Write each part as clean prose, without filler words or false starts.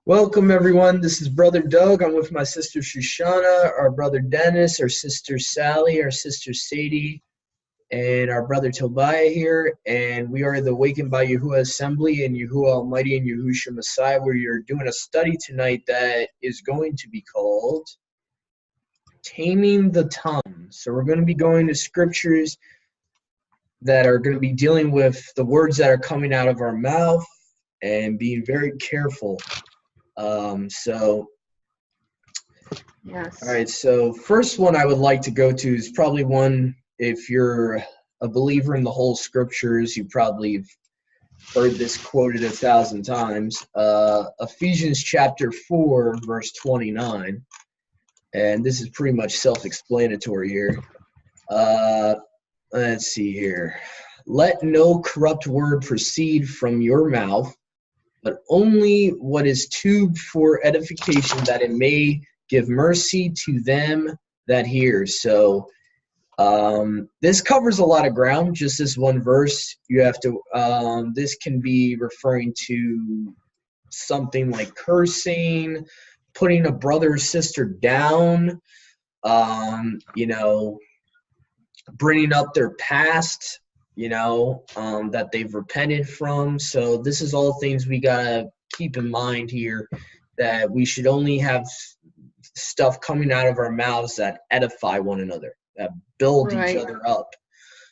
Welcome, everyone. This is Brother Doug. I'm with my sister Shoshana, our brother Dennis, our sister Sally, our sister Sadie, and our brother Tobiah here. And we are the Awakened by Yahuwah Assembly and Yahuwah Almighty and Yahushua Messiah, where you're doing a study tonight that is going to be called Taming the Tongue. So we're going to be going to scriptures that are going to be dealing with the words that are coming out of our mouth and being very careful. Yes. All right, so first one I would like to go to is probably one, if you're a believer in the whole scriptures, you probably have heard this quoted 1,000 times. Ephesians chapter 4, verse 29. And this is pretty much self-explanatory here. Let's see here. Let no corrupt word proceed from your mouth, but only what is tubed for edification, that it may give mercy to them that hear. So this covers a lot of ground, just this one verse. You have to, this can be referring to something like cursing, putting a brother or sister down, bringing up their past, that they've repented from. So this is all things we gotta keep in mind here, that we should only have stuff coming out of our mouths that edify one another, that build each other up,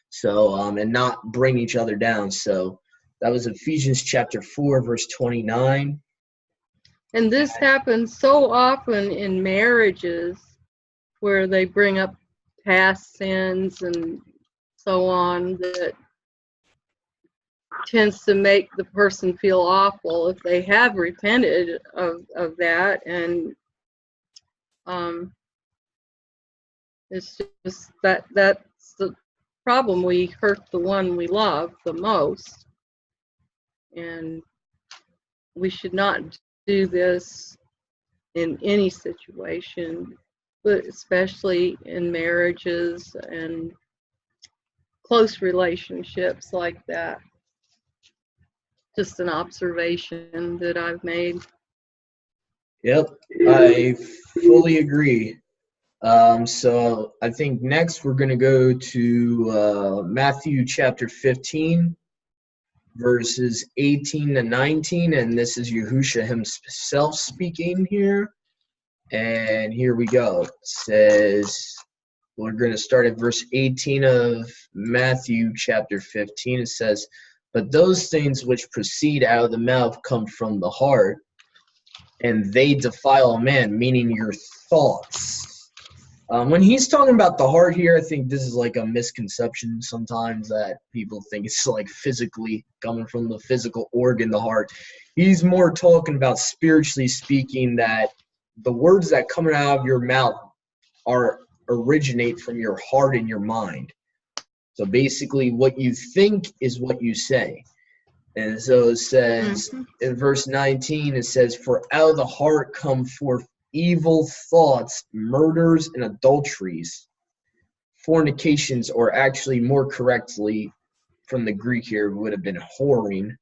so and not bring each other down. So that was Ephesians chapter 4, verse 29. And this happens so often in marriages where they bring up past sins and so on, that tends to make the person feel awful if they have repented of that. And it's just that's the problem. We hurt the one we love the most, and we should not do this in any situation, but especially in marriages and close relationships like that. Just an observation that I've made. Yep, I fully agree. So I think next we're going to go to Matthew chapter 15, verses 18 to 19, and this is Yahushua himself speaking here. And here we go. It says, we're going to start at verse 18 of Matthew chapter 15. It says, "But those things which proceed out of the mouth come from the heart, and they defile a man," meaning your thoughts. When he's talking about the heart here, I think this is like a misconception sometimes, that people think it's like physically coming from the physical organ, the heart. He's more talking about spiritually speaking, that the words that come out of your mouth originate from your heart and your mind. So basically what you think is what you say. And so it says in verse 19, it says, "For out of the heart come forth evil thoughts, murders, and adulteries, fornications," or actually more correctly from the Greek here would have been whoring,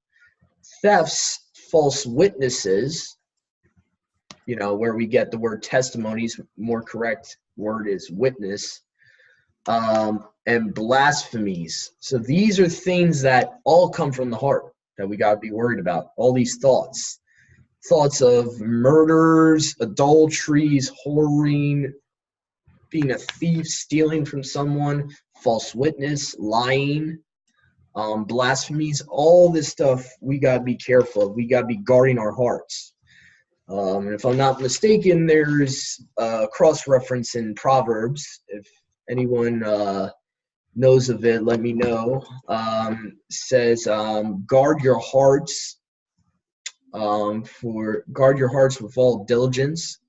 "thefts, false witnesses," where we get the word testimonies, more correct word is witness, and blasphemies. So these are things that all come from the heart that we got to be worried about. All these thoughts of murders, adulteries, whoring, being a thief, stealing from someone, false witness, lying, blasphemies, all this stuff we got to be careful of. We got to be guarding our hearts. And if I'm not mistaken, there's a cross-reference in Proverbs. If anyone knows of it, let me know. Says, guard your hearts with all diligence,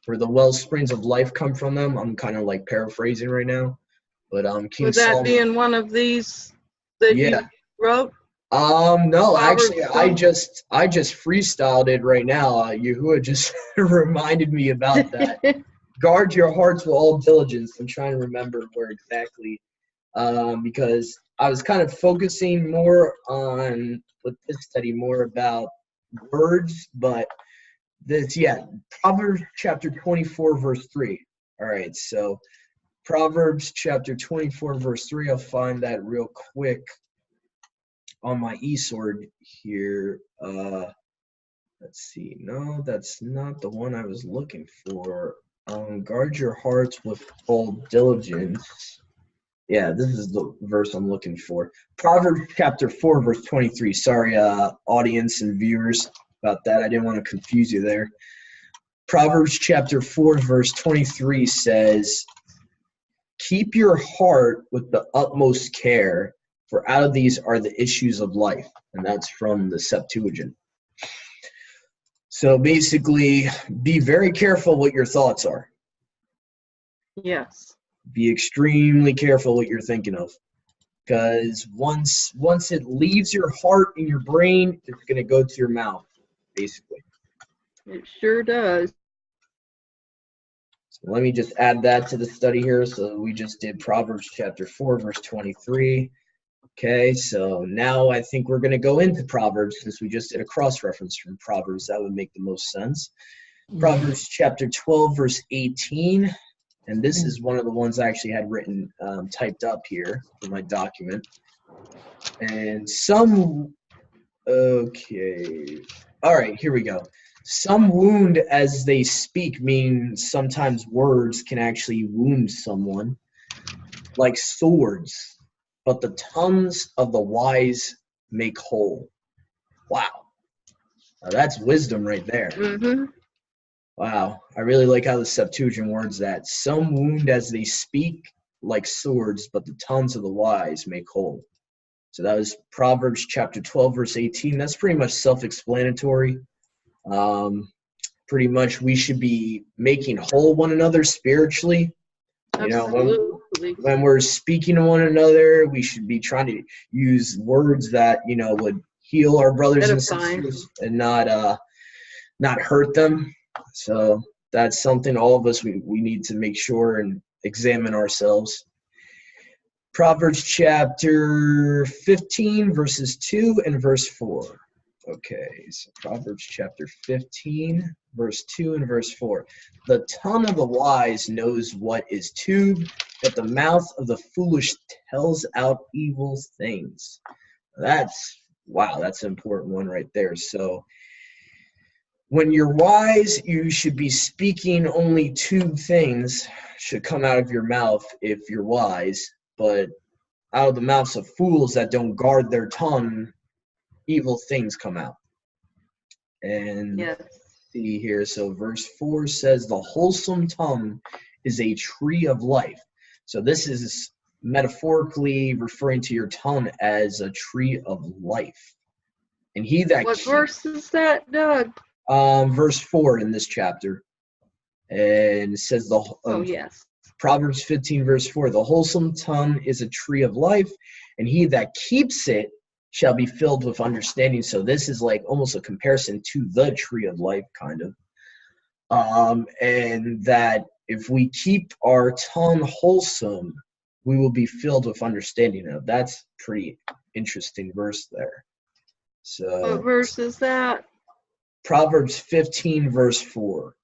for the well springs of life come from them. I'm kind of like paraphrasing right now, but King Would that Solomon, be in one of these that you wrote? No, Proverbs actually, I just freestyled it right now. Yahuwah just reminded me about that. Guard your hearts with all diligence. I'm trying to remember where exactly, because I was kind of focusing more on, with this study, more about words, but Proverbs chapter 24, verse 3. All right, so Proverbs chapter 24, verse 3. I'll find that real quick on my eSword here. Let's see. No, that's not the one I was looking for. Guard your hearts with all diligence. Yeah, this is the verse I'm looking for. Proverbs chapter 4, verse 23. Sorry, audience and viewers, about that. I didn't want to confuse you there. Proverbs chapter 4, verse 23 says, keep your heart with the utmost care, for out of these are the issues of life. And that's from the Septuagint. So basically, be very careful what your thoughts are. Yes. Be extremely careful what you're thinking of. Because once it leaves your heart and your brain, it's going to go to your mouth, basically. It sure does. So let me just add that to the study here. So we just did Proverbs chapter 4, verse 23. Okay, so now I think we're going to go into Proverbs since we just did a cross-reference from Proverbs. That would make the most sense. Proverbs chapter 12, verse 18. And this is one of the ones I actually had written, typed up here in my document. And okay. All right, here we go. Some wound as they speak, mean sometimes words can actually wound someone, like swords. But the tongues of the wise make whole. Wow. Now that's wisdom right there. Mm-hmm. Wow. I really like how the Septuagint words that. Some wound as they speak like swords, but the tongues of the wise make whole. So that was Proverbs chapter 12, verse 18. That's pretty much self-explanatory. Pretty much we should be making whole one another spiritually. You know, when we're speaking to one another, we should be trying to use words that, you know, would heal our brothers and sisters and not hurt them. So that's something all of us, we need to make sure and examine ourselves. Proverbs chapter 15, verses 2 and verse 4. Okay, so Proverbs chapter 15, verse 2 and verse 4. The tongue of the wise knows what is tube, but the mouth of the foolish tells out evil things. That's an important one right there. So when you're wise, you should be speaking only two things should come out of your mouth if you're wise, but out of the mouths of fools that don't guard their tongue, evil things come out. And yes. See here, so verse 4 says, the wholesome tongue is a tree of life. So this is metaphorically referring to your tongue as a tree of life. And he that What verse is that, Doug? Verse 4 in this chapter. And it says yes. Proverbs 15, verse 4, the wholesome tongue is a tree of life, and he that keeps it shall be filled with understanding. So this is like almost a comparison to the tree of life, kind of. And that if we keep our tongue wholesome, we will be filled with understanding of. That's pretty interesting verse there. So what verse is that? Proverbs 15, verse 4.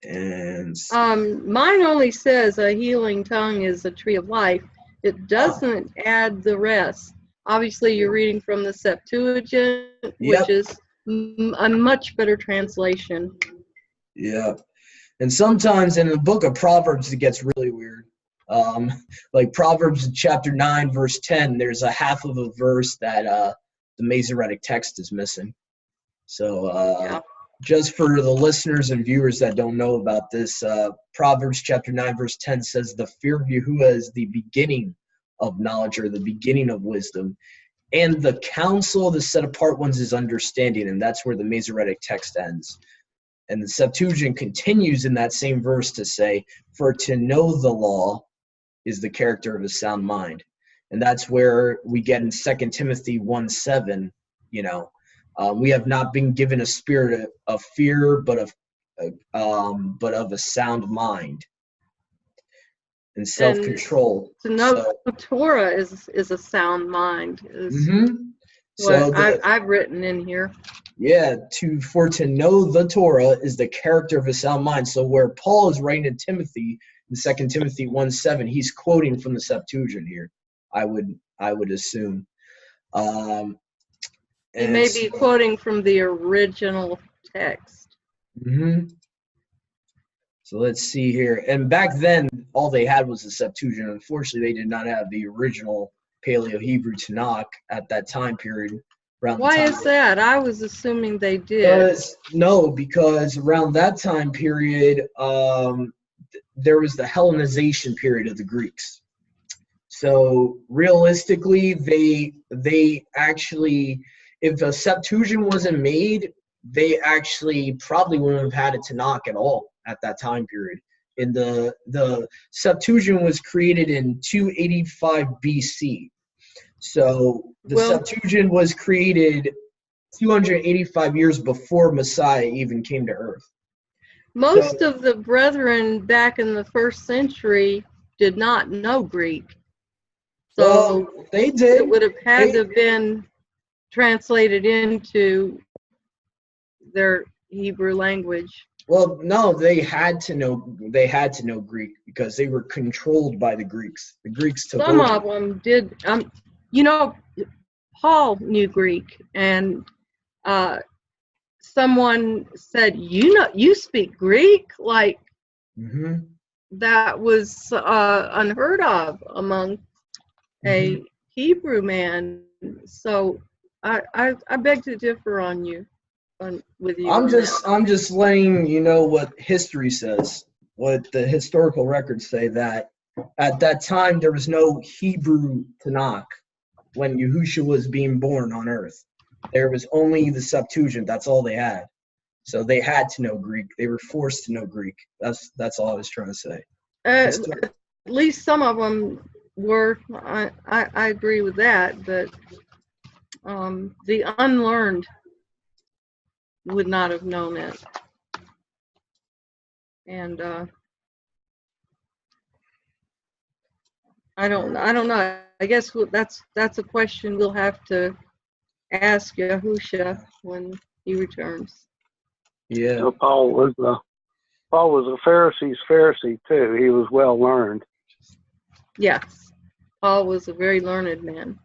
And mine only says a healing tongue is a tree of life. It doesn't add the rest. Obviously, you're reading from the Septuagint, which is a much better translation. Yeah. And sometimes in the book of Proverbs, it gets really weird. Like Proverbs chapter 9, verse 10, there's a half of a verse that the Masoretic text is missing. So just for the listeners and viewers that don't know about this, Proverbs chapter 9, verse 10 says, the fear of Yahuwah is the beginning of knowledge, or the beginning of wisdom, and the counsel of the set apart ones is understanding. And that's where the Masoretic text ends. And the Septuagint continues in that same verse to say, for to know the law is the character of a sound mind. And that's where we get in 2 Timothy 1:7, you know, we have not been given a spirit of fear, but of a sound mind and self-control. To know the Torah is a sound mind. Is So what I've written in here. Yeah, for to know the Torah is the character of a sound mind. So where Paul is writing to Timothy in 2 Timothy 1:7, he's quoting from the Septuagint here. I would assume. He may be quoting from the original text. Mm-hmm. So let's see here. And back then, all they had was the Septuagint. Unfortunately, they did not have the original Paleo-Hebrew Tanakh at that time period. Why is that? I was assuming they did. Because around that time period, there was the Hellenization period of the Greeks. So realistically, they actually, if a Septuagint wasn't made, they actually probably wouldn't have had a Tanakh at all at that time period. In the Septuagint was created in 285 BC. So the Septuagint was created 285 years before Messiah even came to earth. Most of the brethren back in the first century did not know Greek. So they did. It would have had to have been translated into their Hebrew language. Well, no, they had to know Greek because they were controlled by the Greeks. The Greeks took Some over. of them did. Paul knew Greek, and someone said, you speak Greek? Like, that was unheard of among a Hebrew man. So I beg to differ on you. With you. I'm just letting you know what history says, what the historical records say, that at that time there was no Hebrew Tanakh when Yahushua was being born on earth. There was only the Septuagint. That's all they had. So they had to know Greek. They were forced to know Greek. That's all I was trying to say. At least some of them were. I agree with that, but the unlearned would not have known it. And I don't know. I guess that's a question we'll have to ask Yahushua when he returns. Yeah. So Paul was a Pharisee's Pharisee too. He was well learned. Yes, Paul was a very learned man.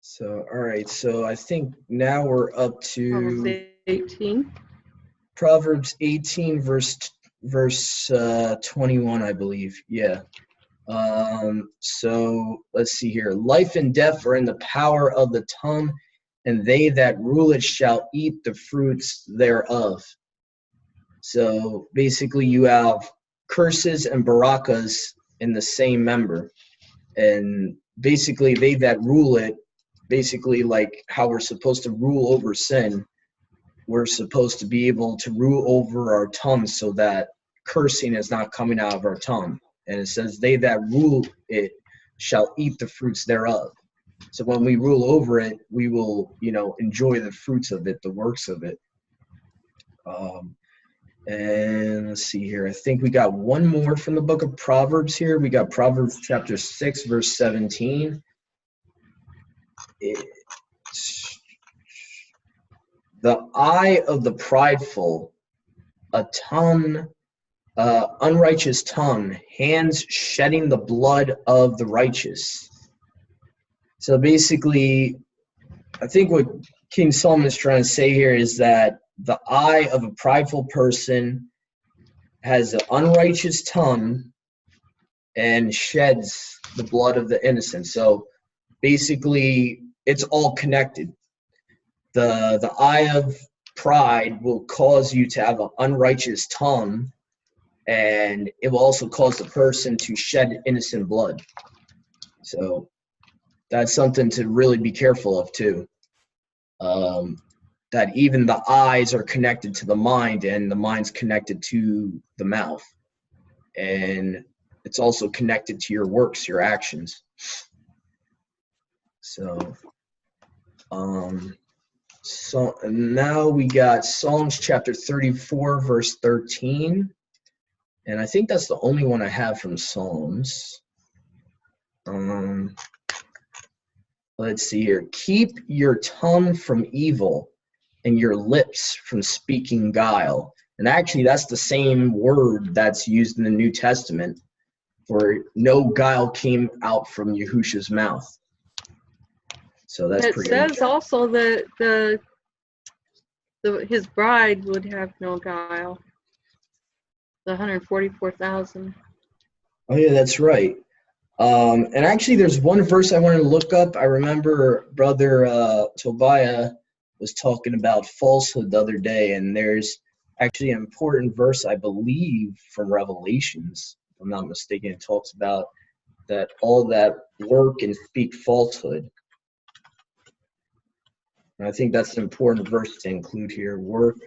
So all right. So I think now we're up to 18. Proverbs 18 verse 21, I believe. Yeah. So let's see here. Life and death are in the power of the tongue, and they that rule it shall eat the fruits thereof. So basically you have curses and barakas in the same member. And basically they that rule it, basically like how we're supposed to rule over sin, we're supposed to be able to rule over our tongue so that cursing is not coming out of our tongue. And it says, they that rule it shall eat the fruits thereof. So when we rule over it, we will, enjoy the fruits of it, the works of it. And let's see here. I think we got one more from the book of Proverbs here. We got Proverbs chapter 6, verse 17. The eye of the prideful, a tongue, unrighteous tongue, hands shedding the blood of the righteous. So basically, I think what King Solomon is trying to say here is that the eye of a prideful person has an unrighteous tongue and sheds the blood of the innocent. So basically, it's all connected. The eye of pride will cause you to have an unrighteous tongue, and it will also cause the person to shed innocent blood. So that's something to really be careful of too. That even the eyes are connected to the mind, and the mind's connected to the mouth. And it's also connected to your works, your actions. So now we got Psalms chapter 34, verse 13. And I think that's the only one I have from Psalms. Let's see here. Keep your tongue from evil and your lips from speaking guile. And actually, that's the same word that's used in the New Testament, for no guile came out from Yahushua's mouth. So that's It pretty says also that his bride would have no guile. The 144,000. Oh yeah, that's right. And actually, there's one verse I wanted to look up. I remember Brother Tobiah was talking about falsehood the other day, and there's actually an important verse, I believe, from Revelations, if I'm not mistaken. It talks about that all that work and speak falsehood. And I think that's an important verse to include here. Work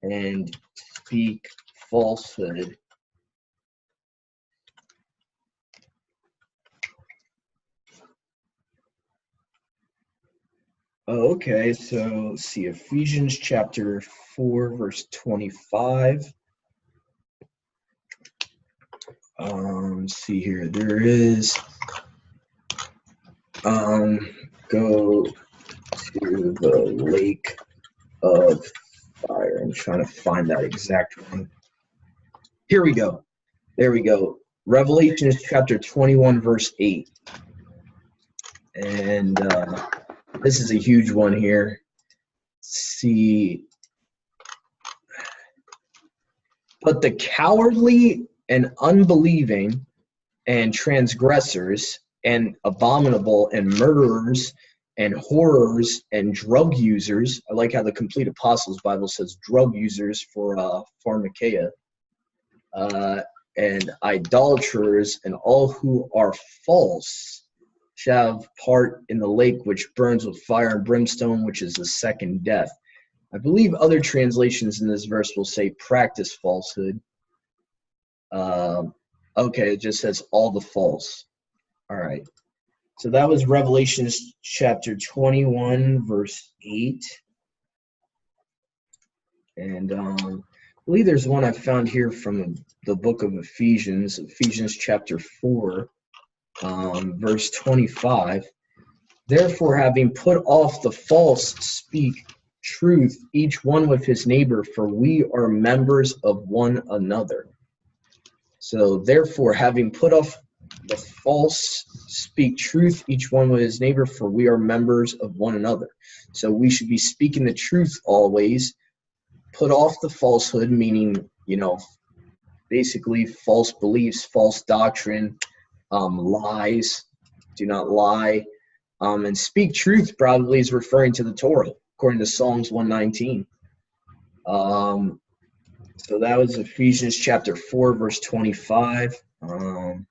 and speak falsehood. Okay, so let's see, Ephesians chapter 4, verse 25. Let's see here. There is, go to the lake of fire. I'm trying to find that exact one. Here we go. There we go. Revelation chapter 21, verse 8. And this is a huge one here. See, but the cowardly and unbelieving and transgressors and abominable and murderers and horrors and drug users. I like how the Complete Apostles Bible says drug users for pharmakeia. And idolaters and all who are false shall have part in the lake which burns with fire and brimstone, which is the second death. I believe other translations in this verse will say practice falsehood. Okay, it just says all the false. All right. So that was Revelation chapter 21, verse 8. And I believe there's one I found here from the book of Ephesians, Ephesians chapter 4. Verse 25, therefore having put off the false, speak truth, each one with his neighbor, for we are members of one another. So therefore having put off the false, speak truth, each one with his neighbor, for we are members of one another. So we should be speaking the truth always, put off the falsehood, meaning, basically false beliefs, false doctrine, lies, do not lie, and speak truth probably is referring to the Torah, according to Psalms 119. So that was Ephesians chapter 4, verse 25. And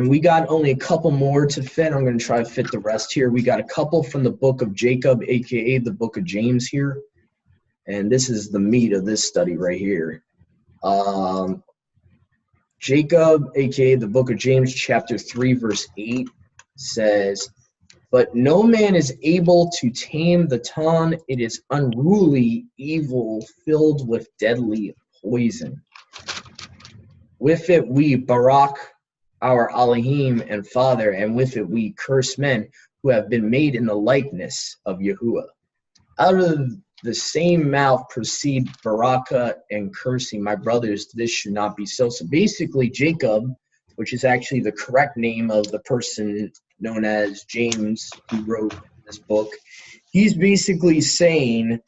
we got only a couple more to fit. I'm going to try to fit the rest here. We got a couple from the book of Jacob, a.k.a. the book of James here. And this is the meat of this study right here. Jacob, a.k.a. the book of James, chapter 3, verse 8, says, but no man is able to tame the tongue. It is unruly, evil, filled with deadly poison. With it we barak our Elohim and Father, and with it we curse men who have been made in the likeness of Yahuwah. Out of the same mouth proceed baraka and cursing. My brothers, this should not be so. So basically Jacob, which is actually the correct name of the person known as James who wrote this book, he's basically saying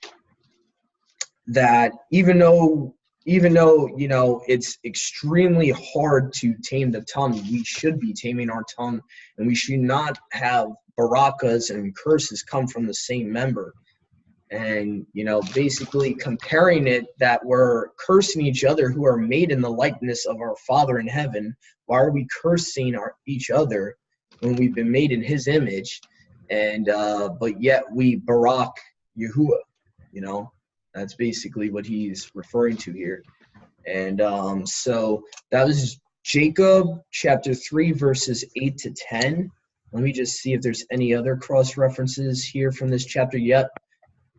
that even though it's extremely hard to tame the tongue, we should be taming our tongue, and we should not have barakas and curses come from the same member. And, basically comparing it that we're cursing each other who are made in the likeness of our Father in heaven. Why are we cursing each other when we've been made in his image? And but yet we barak Yahuwah, That's basically what he's referring to here. And so that was Jacob chapter 3, verses 8 to 10. Let me just see if there's any other cross references here from this chapter yet.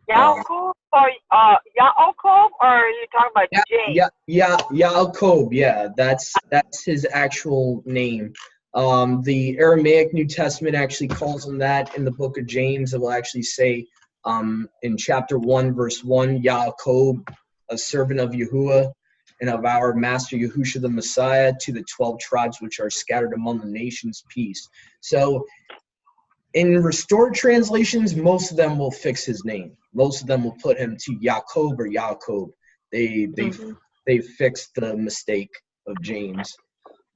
Yaakov or Yaakov, or are you talking about James? Yaakov, yeah, that's his actual name. The Aramaic New Testament actually calls him that. In the book of James, it will actually say in chapter 1, verse 1, Yaakov, a servant of Yahuwah and of our master Yahushua the Messiah, to the 12 tribes which are scattered among the nations, peace. So in restored translations, most of them will fix his name. Most of them will put him to Yaakov or Yaakov. They fixed the mistake of James.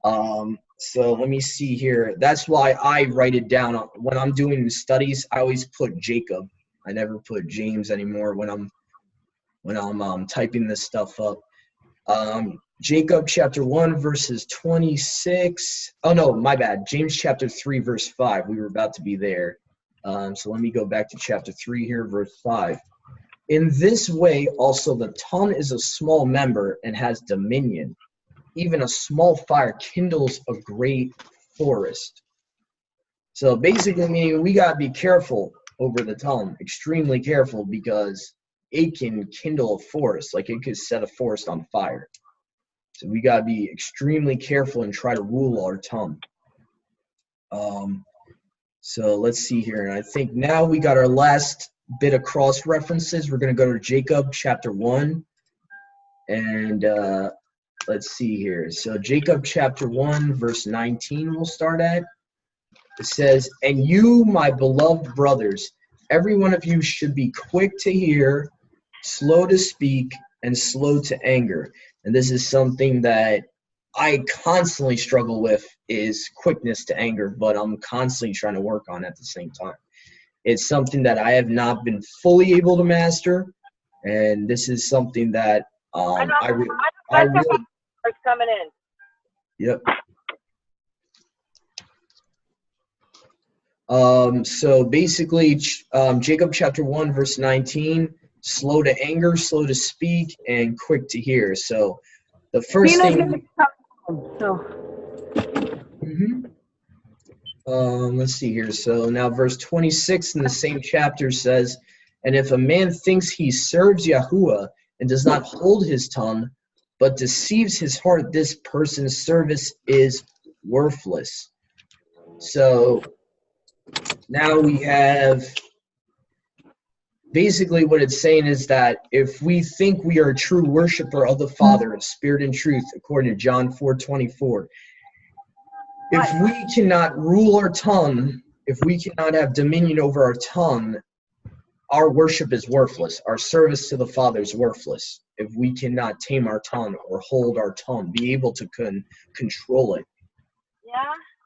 So let me see here. That's why I write it down. When I'm doing studies, I always put Jacob. I never put James anymore when I'm typing this stuff up. Jacob chapter 1 verses 26. Oh no, my bad. James chapter 3 verse 5. We were about to be there. So let me go back to chapter 3 here, verse 5. In this way also the tongue is a small member and has dominion. Even a small fire kindles a great forest. So basically meaning we gotta be careful over the tongue, extremely careful, because it can kindle a forest, like it could set a forest on fire. So we gotta be extremely careful and try to rule our tongue. So let's see here, and I think now we got our last bit of cross references. We're gonna go to Jacob chapter 1, and let's see here. So Jacob chapter 1 verse 19 we'll start at. It says, "And you, my beloved brothers, every one of you should be quick to hear, slow to speak, and slow to anger." And this is something that I constantly struggle with, is quickness to anger, but I'm constantly trying to work on at the same time. It's something that I have not been fully able to master, and this is something that I really coming in. Yep. So basically, Jacob chapter 1 verse 19, slow to anger, slow to speak, and quick to hear. So the first thing. Let's see here. So now verse 26 in the same chapter says, "And if a man thinks he serves Yahuwah and does not hold his tongue, but deceives his heart, this person's service is worthless." So now we have basically what it's saying is that if we think we are a true worshiper of the Father in spirit and truth, according to John 4:24, if we cannot rule our tongue, if we cannot have dominion over our tongue, our worship is worthless. Our service to the Father is worthless if we cannot tame our tongue or hold our tongue, be able to control it. Yeah,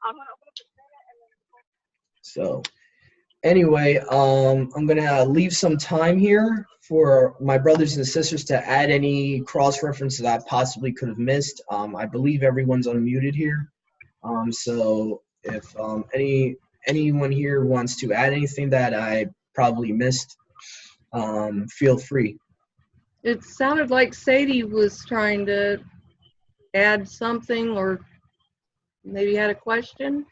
I'm gonna open up. So anyway, I'm gonna leave some time here for my brothers and sisters to add any cross references I possibly could have missed. I believe everyone's unmuted here. So if anyone here wants to add anything that I probably missed, feel free. It sounded like Sadie was trying to add something, or maybe had a question.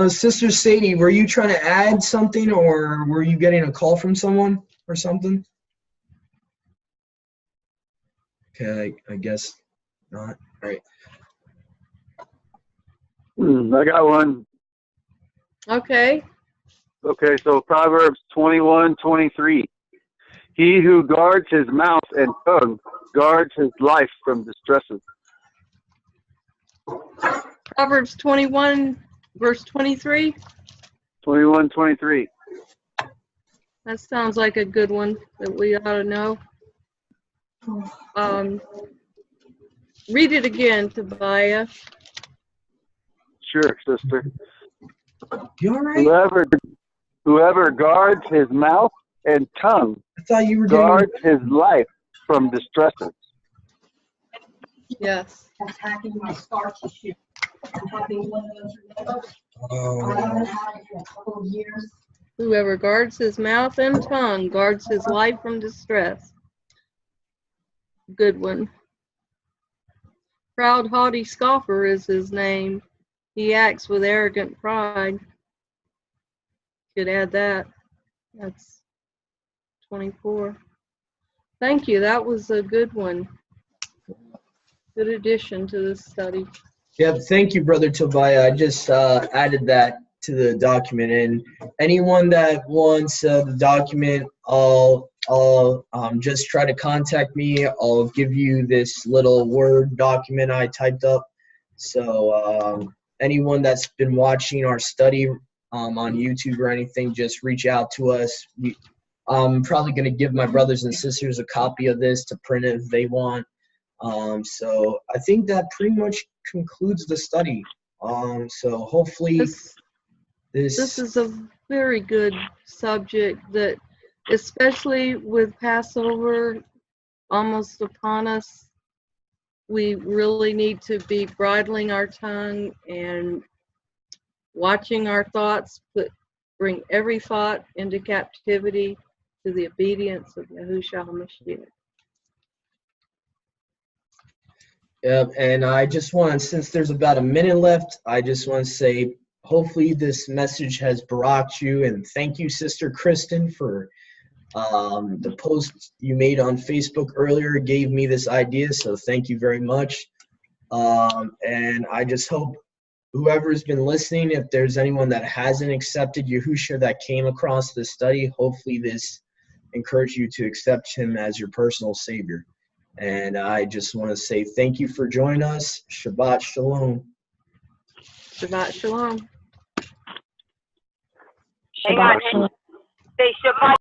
Sister Sadie, were you trying to add something, or were you getting a call from someone or something? Okay, I guess not. All right. I got one. Okay. Okay, so Proverbs 21:23. He who guards his mouth and tongue guards his life from distresses. Proverbs 21, verse 23. 21:23. That sounds like a good one that we ought to know. Read it again, Tobiah. Sure, sister. You all right? Whoever guards his mouth and tongue I thought you were guards his life from distresses. Yes. Attacking my scar tissue. I'm having one of those remember? Oh. I haven't had it for a couple of years. Whoever guards his mouth and tongue guards his life from distress. Good one. Proud, haughty scoffer is his name. He acts with arrogant pride. Could add that. That's 24. Thank you. That was a good one. Good addition to this study. Yeah, thank you, Brother Tobiah. I just added that to the document. And anyone that wants the document, I'll just try to contact me. I'll give you this little Word document I typed up. So anyone that's been watching our study on YouTube or anything, just reach out to us. I'm probably going to give my brothers and sisters a copy of this to print it if they want. So I think that pretty much concludes the study. So hopefully this is a very good subject, that especially with Passover almost upon us, we really need to be bridling our tongue and watching our thoughts, bring every thought into captivity to the obedience of Yahushua HaMashiach. Yep, and I just want, since there's about a minute left, I just want to say, hopefully this message has baraked you, and thank you, Sister Kristin, for the post you made on Facebook earlier. Gave me this idea, so thank you very much. And I just hope whoever's been listening, if there's anyone that hasn't accepted Yahushua that came across this study, hopefully this encouraged you to accept him as your personal Savior. And I just want to say thank you for joining us. Shabbat Shalom. Shabbat Shalom. Hang on. Say Shabbat.